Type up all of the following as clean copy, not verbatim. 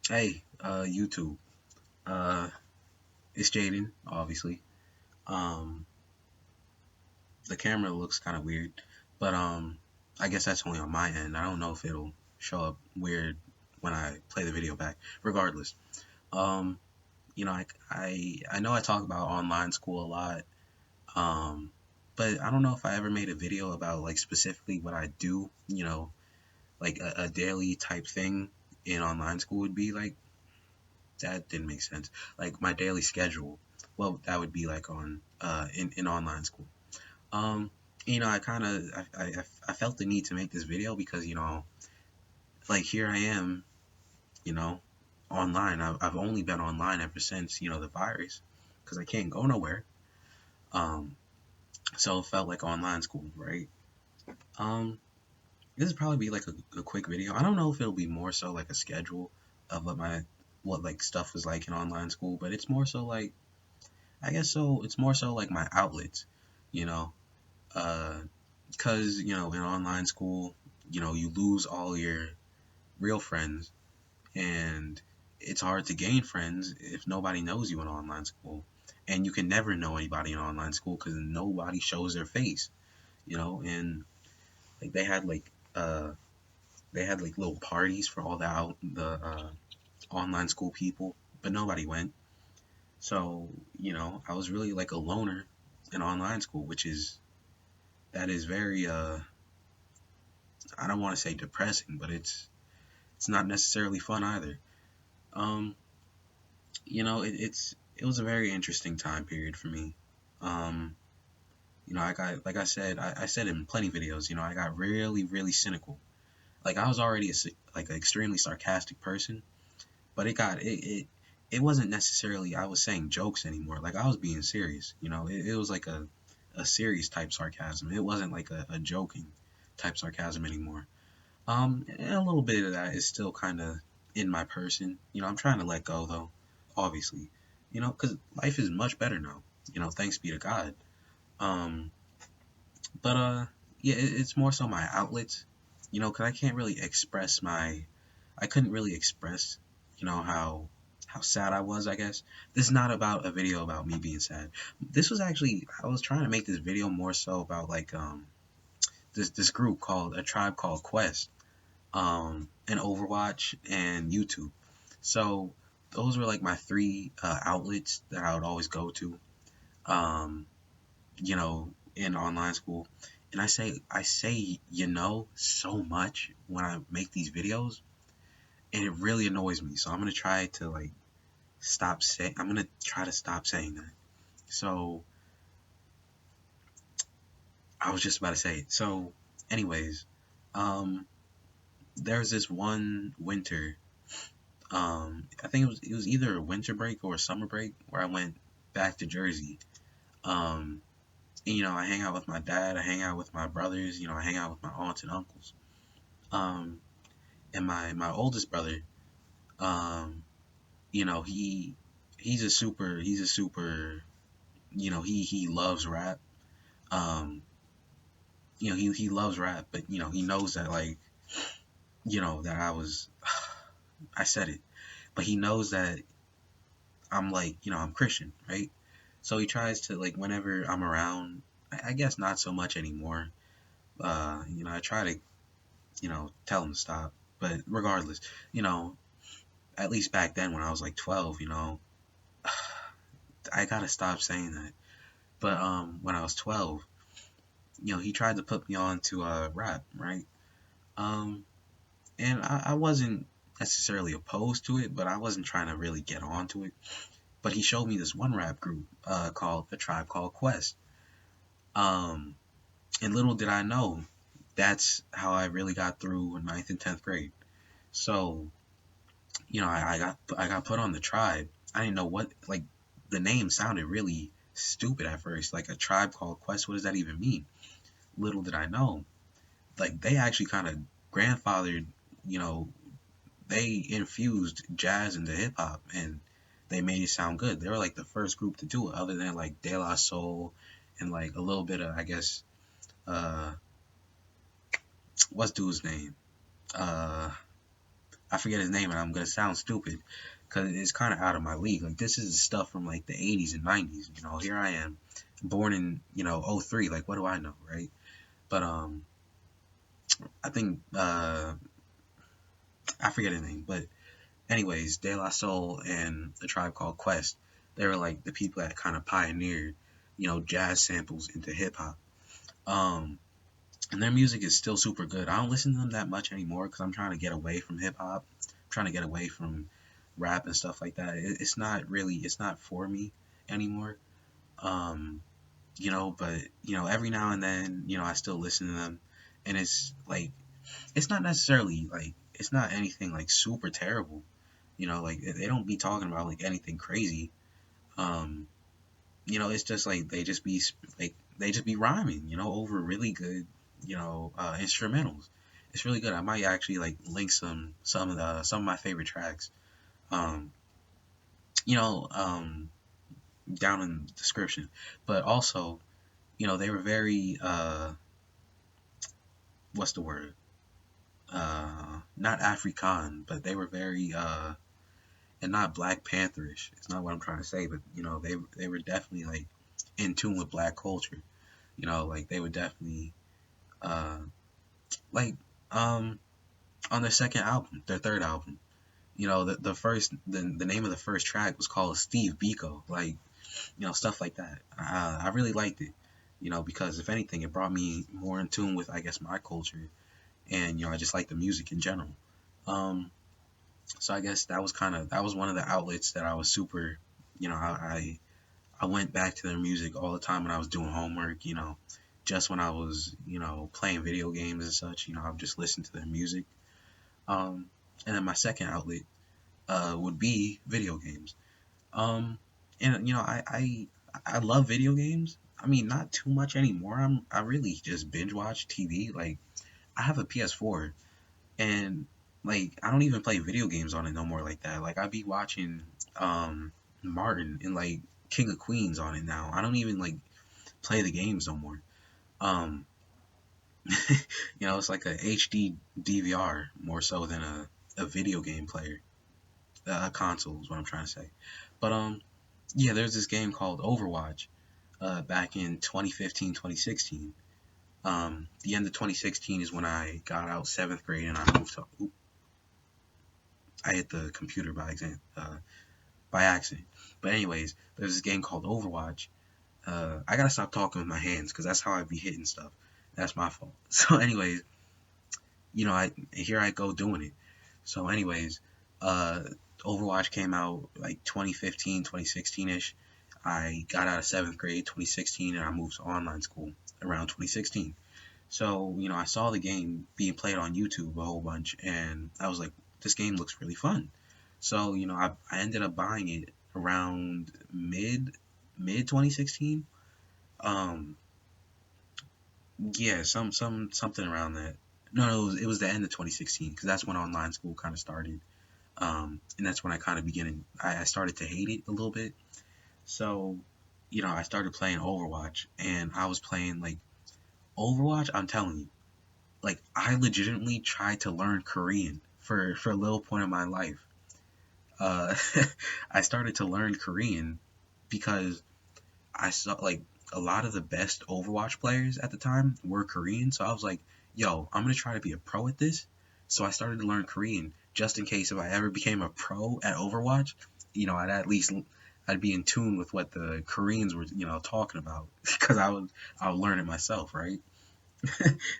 Hey, YouTube. Uh, it's Jaden, obviously. Um, the camera looks kind of weird, but I guess that's only on my end. I don't know if it'll show up weird when I play the video back. Regardless, um, I know I talk about online school a lot. Um, but I don't know if I ever made a video about like specifically what I do. Like a daily type thing in online school would be like. That didn't make sense. Like my daily schedule. Well, that would be like on in online school. Um, I kind of I felt the need to make this video because like here I am, you know, online. I've only been online ever since the virus because I can't go nowhere. Um, so it felt like online school, right? Um, this would probably be like a quick video. I don't know if it'll be more so like a schedule of what like stuff was like in online school, but it's more so like I guess so. It's more so like my outlets, you know, uh, because in online school, you lose all your real friends, and it's hard to gain friends if nobody knows you in online school, and you can never know anybody in online school because nobody shows their face, and like uh they had like little parties for all the online school people, but nobody went. So I was really like a loner in online school, which is that is very I don't want to say depressing, but it's not necessarily fun either. Um, it was a very interesting time period for me. Um, I got like I said in plenty of videos, I got really really cynical. Like I was already like an extremely sarcastic person, but it wasn't necessarily I was saying jokes anymore. Like I was being serious. It was like a serious type sarcasm. It wasn't like a joking type sarcasm anymore. And a little bit of that is still kind of in my person. I'm trying to let go though, obviously. Because life is much better now. Thanks be to God. Um, but yeah, it's more so my outlets. Because I can't really express I couldn't really express, how sad I was. I guess this is not about a video about me being sad. This was actually I was trying to make this video more so about like this group called a tribe called Quest and Overwatch and YouTube. So those were like my three outlets that I would always go to, um, in online school. And I say so much when I make these videos, and it really annoys me. So I'm gonna try to like stop saying. I'm gonna try to stop saying that. So I was just about to say it. So, anyways, um, there's this one winter. I think it was either a winter break or a summer break where I went back to Jersey. Um, and, I hang out with my dad, I hang out with my brothers, I hang out with my aunts and uncles. Um, and my oldest brother, um, he's a super, he loves rap. Um, he loves rap, but he knows that like, that I said it, but he knows that I'm like, I'm Christian, right? So he tries to like whenever I'm around, I guess not so much anymore. I try to, tell him to stop. But regardless, you know, at least back then when I was like 12, I gotta stop saying that. But when I was 12, he tried to put me on to rap, right? Um, and I wasn't necessarily opposed to it, but I wasn't trying to really get onto it. But he showed me this one rap group called the Tribe Called Quest. Um, and little did I know, that's how I really got through ninth and 10th grade. So, I got put on the tribe. I didn't know what like the name sounded really stupid at first. Like a tribe called Quest, what does that even mean? Little did I know. Like they actually kind of grandfathered, you know, they infused jazz into hip hop and they made it sound good. They were like the first group to do it, other than like De La Soul and like a little bit of I guess uh what's dude's name? Uh I forget his name, and I'm gonna sound stupid because it's kind of out of my league. Like this is stuff from like the 80s and 90s. You know, here I am, born in '03. Like what do I know, right? But I think I forget his name, but anyways, De La Soul and the Tribe Called Quest, they were like the people that kind of pioneered, jazz samples into hip hop. Um, and their music is still super good. I don't listen to them that much anymore because I'm trying to get away from hip hop, trying to get away from rap and stuff like that. It's not really, it's not for me anymore. Um, but every now and then, I still listen to them, and it's like it's not necessarily like it's not anything like super terrible. Like they don't be talking about like anything crazy. Um, it's just like they just be rhyming, over really good, instrumentals. It's really good. I might actually like link some of my favorite tracks, um, you know, um, down in the description. But also, they were very what's the word? Not African, but they were very and not Black Pantherish. It's not what I'm trying to say, but they were definitely like in tune with Black culture. Like they would definitely uh like um on their second album, their third album. The name of the first track was called Steve Biko, like stuff like that. I really liked it, because if anything, it brought me more in tune with I guess my culture, and I just like the music in general. Um, so I guess that was one of the outlets that I was super, I went back to their music all the time when I was doing homework, just when I was, playing video games and such, I would just listen to their music. Um, and then my second outlet would be video games. Um, and I love video games. I mean, not too much anymore. I really just binge watch TV. Like I have a PS4, and like I don't even play video games on it no more like that. Like I be watching Martin and like King of Queens on it now. I don't even like play the games no more. Um, it's like a HD DVR more so than a video game player, a console is what I'm trying to say. But yeah, there's this game called Overwatch, back in 2015, 2016. The end of 2016 is when I got out seventh grade and I moved to. I hit the computer by accident. But anyways, there's this game called Overwatch. I gotta stop talking with my hands because that's how I be hitting stuff. That's my fault. So anyways, I here I go doing it. So anyways, uh, Overwatch came out like 2015, 2016ish. I got out of seventh grade 2016, and I moved to online school around 2016. So I saw the game being played on YouTube a whole bunch, and I was like, this game looks really fun. So I ended up buying it around mid 2016. Um, yeah, something around that. No, it was the end of 2016 because that's when online school kind of started. And that's when I kind of I started to hate it a little bit. So, I started playing Overwatch, and I was playing like Overwatch. I'm telling you, like I legitimately tried to learn Korean for a little point in my life. Uh, I started to learn Korean because I saw like a lot of the best Overwatch players at the time were Korean. So I was like, yo, I'm gonna try to be a pro at this. So I started to learn Korean just in case if I ever became a pro at Overwatch, I'd be in tune with what the Koreans were, talking about because I would learn it myself, right?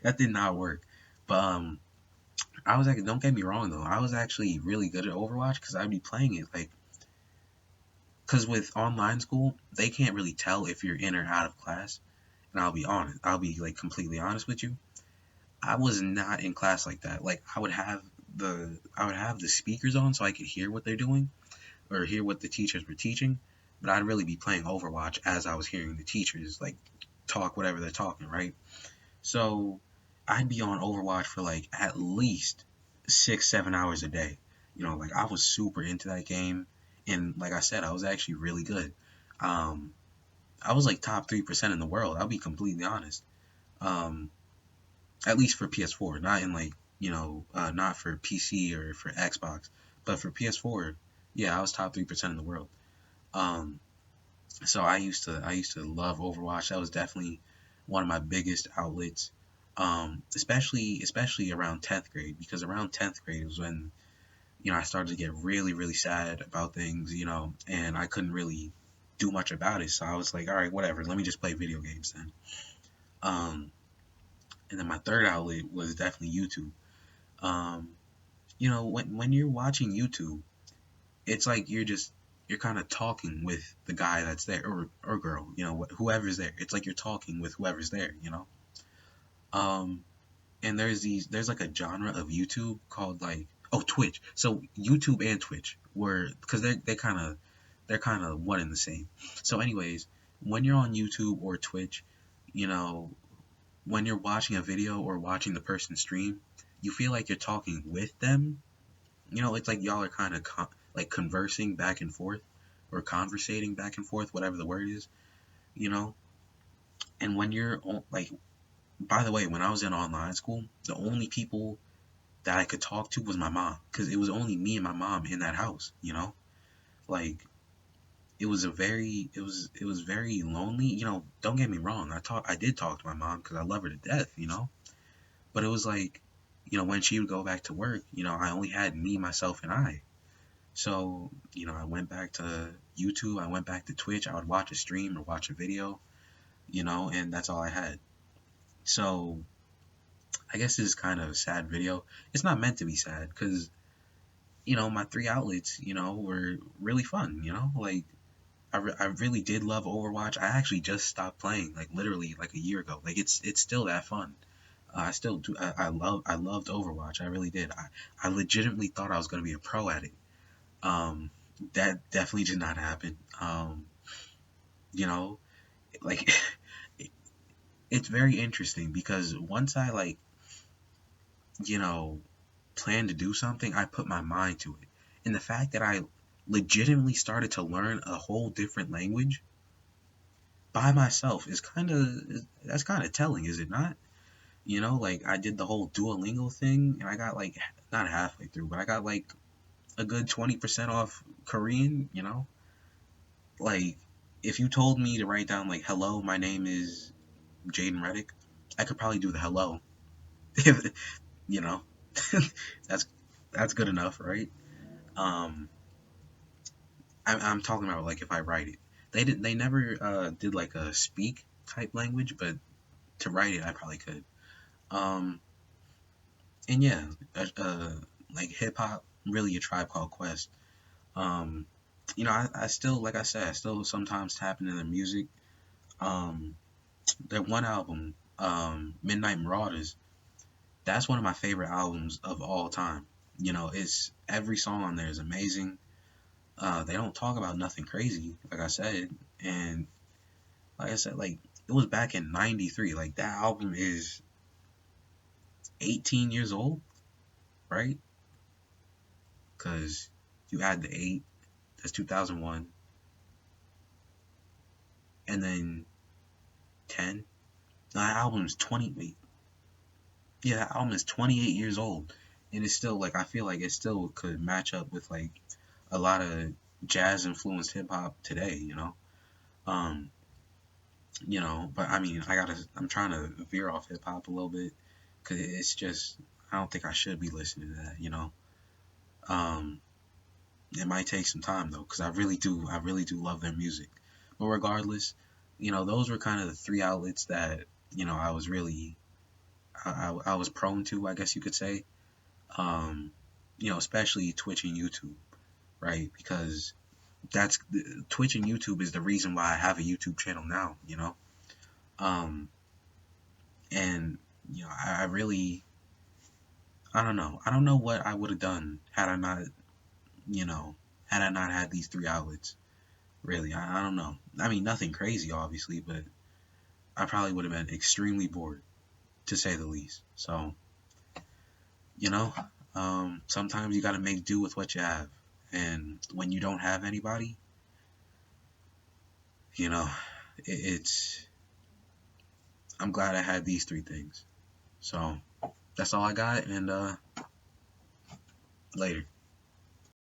That did not work. But I was like, don't get me wrong though, I was actually really good at Overwatch because I'd be playing it like because with online school they can't really tell if you're in or out of class. And I'll be like completely honest with you. I was not in class like that. Like I would have the speakers on so I could hear what they're doing or hear what the teachers were teaching, but I'd really be playing Overwatch as I was hearing the teachers like talk whatever they're talking, right? So I'd be on Overwatch for like at least 6, 7 hours a day. Like I was super into that game, and like I said, I was actually really good. Um, I was like top 3% in the world. I'll be completely honest. Um, at least for PS4, not in like not for PC or for Xbox, but for PS4. Yeah, I was top 3% in the world. Um, so I used to love Overwatch. That was definitely one of my biggest outlets. Especially around 10th grade, because around 10th grade was when I started to get really really sad about things, and I couldn't really do much about it. So I was like, all right, whatever. Let me just play video games then. Um, and then my third outlet was definitely YouTube. Um, when you're watching YouTube, it's like you're kind of talking with the guy that's there, or girl, whoever's there. It's like you're talking with whoever's there, Um, and there's like a genre of YouTube called like, oh, Twitch. So YouTube and Twitch were, because they're kind of one and the same. So anyways, when you're on YouTube or Twitch, you know, when you're watching a video or watching the person stream, you feel like you're talking with them. It's like y'all are kind of like conversing back and forth, or conversating back and forth, whatever the word is, you know. And when you're like, by the way, when I was in online school, the only people that I could talk to was my mom, because it was only me and my mom in that house. Like it was very lonely. Don't get me wrong. I did talk to my mom because I love her to death. But it was like, when she would go back to work, I only had me, myself, and I. So, I went back to YouTube, I went back to Twitch, I would watch a stream or watch a video, and that's all I had. So, I guess this is kind of a sad video. It's not meant to be sad because, my three outlets, were really fun, like I really did love Overwatch. I actually just stopped playing, like literally like a year ago. Like it's still that fun. I still do. I loved Overwatch. I really did. I legitimately thought I was gonna be a pro at it. Um, that definitely did not happen. You know, like it's very interesting because once I like, you know, plan to do something, I put my mind to it. And the fact that I legitimately started to learn a whole different language by myself is that's kind of telling, is it not? Like I did the whole Duolingo thing and I got like not halfway through, but I got like a good 20% off Korean, Like if you told me to write down like hello, my name is Jaden Reddick, I could probably do the hello. you know. that's that's good enough, right? Um I'm talking about like if I write it. They never did like a speak type language, but to write it I probably could. Um and yeah, like hip hop, really a Tribe Called Quest. Um I still, like I said, I still sometimes tap into their music. Um their one album, Midnight Marauders, that's one of my favorite albums of all time. It's every song on there is amazing. They don't talk about nothing crazy, like I said, and like I said, like it was back in '93. Like that album is 18 years old, right? Because you add the eight, that's 2001, and then 10. Now, that album is 20. Wait, yeah, that album is 28 years old, and it's still like I feel like it still could match up with like a lot of jazz influenced hip hop today. Um, but I mean, I'm trying to veer off hip hop a little bit because it's just, I don't think I should be listening to that. Um, it might take some time though, because I really do love their music. But regardless, those were kind of the three outlets that, I was really, I was prone to, I guess you could say. Um, especially Twitch and YouTube, right? Because that's Twitch and YouTube is the reason why I have a YouTube channel now, Um, and I really, I don't know. I don't know what I would have done you know, had I not had these three outlets. Really, I don't know. I mean, nothing crazy, obviously, but I probably would have been extremely bored, to say the least. So, you know, sometimes you got to make do with what you have, and when you don't have anybody, you know, it's. I'm glad I had these three things. So That's all I got, and later.